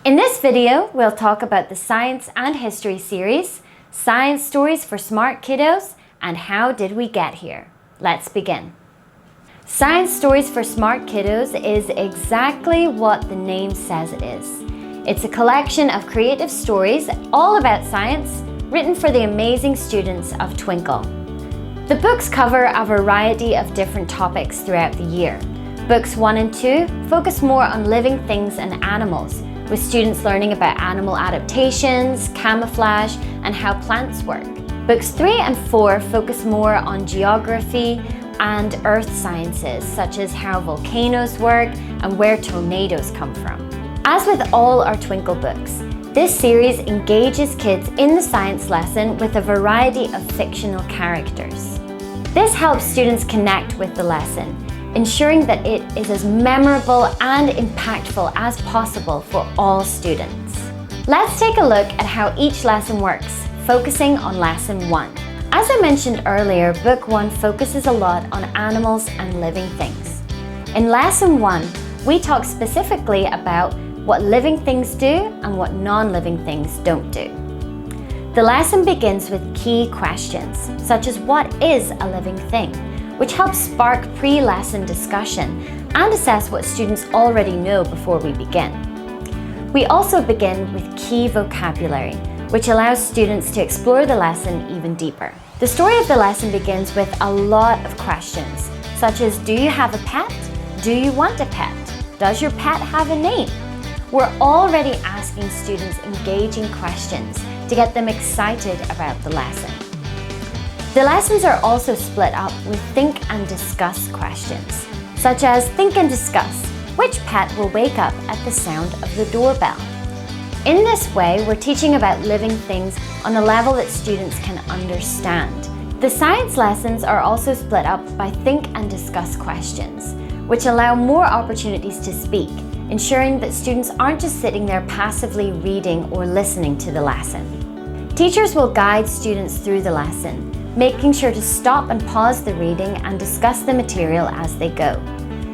In this video, we'll talk about the Science and History series, Science Stories for Smart Kiddos, and How Did We Get Here? Let's begin. Science Stories for Smart Kiddos is exactly what the name says it is. It's a collection of creative stories all about science, written for the amazing students of Twinkle. The books cover a variety of different topics throughout the year. Books 1 and 2 focus more on living things and animals, with students learning about animal adaptations, camouflage, and how plants work. Books 3 and 4 focus more on geography and earth sciences, such as how volcanoes work and where tornadoes come from. As with all our Twinkle books, this series engages kids in the science lesson with a variety of fictional characters. This helps students connect with the lesson, ensuring that it is as memorable and impactful as possible for all students. Let's take a look at how each lesson works, focusing on Lesson 1. As I mentioned earlier, Book 1 focuses a lot on animals and living things. In Lesson 1, we talk specifically about what living things do and what non-living things don't do. The lesson begins with key questions, such as what is a living thing, which helps spark pre-lesson discussion and assess what students already know before we begin. We also begin with key vocabulary, which allows students to explore the lesson even deeper. The story of the lesson begins with a lot of questions, such as, do you have a pet? Do you want a pet? Does your pet have a name? We're already asking students engaging questions to get them excited about the lesson. The lessons are also split up with think and discuss questions, such as think and discuss, which pet will wake up at the sound of the doorbell? In this way, we're teaching about living things on a level that students can understand. The science lessons are also split up by think and discuss questions, which allow more opportunities to speak, ensuring that students aren't just sitting there passively reading or listening to the lesson. Teachers will guide students through the lesson, making sure to stop and pause the reading and discuss the material as they go.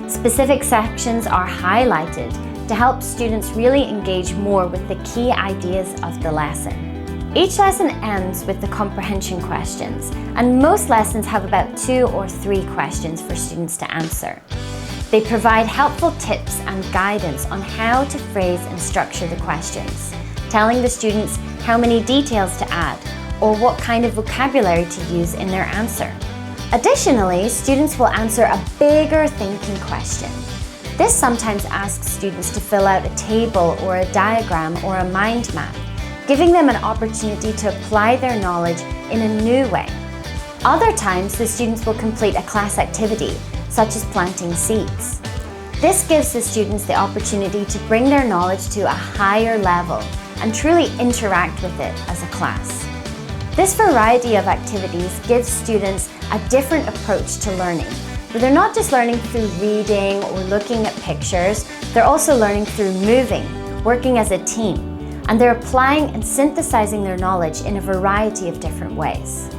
Specific sections are highlighted to help students really engage more with the key ideas of the lesson. Each lesson ends with the comprehension questions, and most lessons have about 2 or 3 questions for students to answer. They provide helpful tips and guidance on how to phrase and structure the questions, telling the students how many details to add or what kind of vocabulary to use in their answer. Additionally, students will answer a bigger thinking question. This sometimes asks students to fill out a table or a diagram or a mind map, giving them an opportunity to apply their knowledge in a new way. Other times, the students will complete a class activity, such as planting seeds. This gives the students the opportunity to bring their knowledge to a higher level and truly interact with it as a class. This variety of activities gives students a different approach to learning, where they're not just learning through reading or looking at pictures, they're also learning through moving, working as a team, and they're applying and synthesizing their knowledge in a variety of different ways.